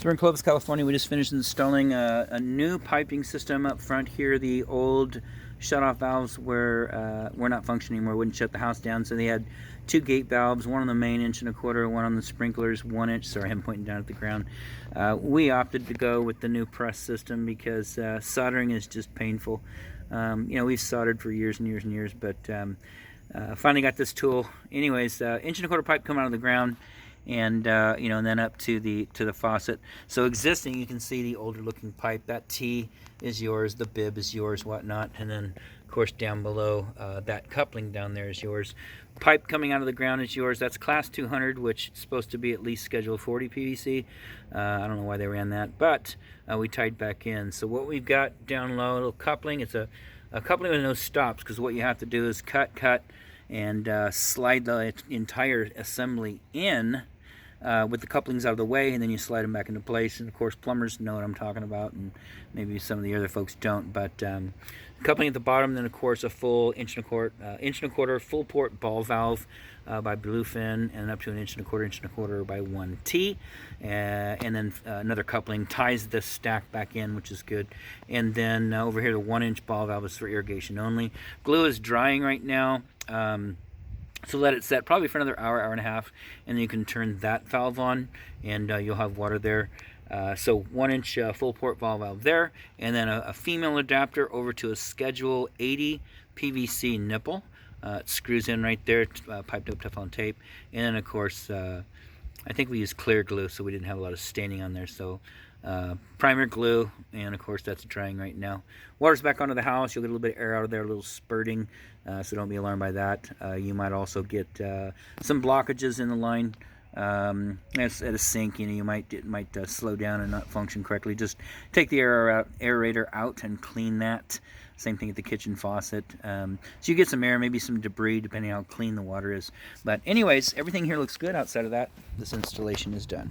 So we're in Clovis, California. We just finished installing a new piping system up front here. The old shut-off valves were not functioning anymore, wouldn't shut the house down. So they had two gate valves, one on the main 1.25 inch, one on the sprinklers 1 inch. Sorry, I'm pointing down at the ground. We opted to go with the new press system because soldering is just painful. You know, we've soldered for years and years and years, but finally got this tool. Anyways, 1.25 inch pipe coming out of the ground, and you know, and then up to the faucet. So existing, you can see the older looking pipe. That T is yours, the bib is yours, whatnot, and then of course down below, that coupling down there is yours. Pipe coming out of the ground is yours. That's class 200, which is supposed to be at least schedule 40 PVC. I don't know why they ran that, but we tied back in. So what we've got down low, a little coupling. It's a coupling with no stops, because what you have to do is cut, and slide the entire assembly in with the couplings out of the way, and then you slide them back into place. And of course, plumbers know what I'm talking about, and maybe some of the other folks don't. But coupling at the bottom, then of course a full 1.25 inch full port ball valve by Bluefin, and up to 1.25 inch by 1T, and then another coupling ties this stack back in, which is good. And then over here, the 1 inch ball valve is for irrigation only. Glue is drying right now. So let it set probably for another hour, hour and a half, and then you can turn that valve on, and you'll have water there. So 1 inch full port ball valve there, and then a female adapter over to a schedule 80 PVC nipple. It screws in right there, piped up Teflon tape, and then of course I think we used clear glue, so we didn't have a lot of staining on there. So primer glue, and of course that's drying right now. Water's back onto the house. You'll get a little bit of air out of there, a little spurting, so don't be alarmed by that. You might also get some blockages in the line. At a sink, you know, it might slow down and not function correctly. Just take the aerator out and clean that. Same thing at the kitchen faucet. So you get some air, maybe some debris, depending on how clean the water is. But anyways, everything here looks good. Outside of that, this installation is done.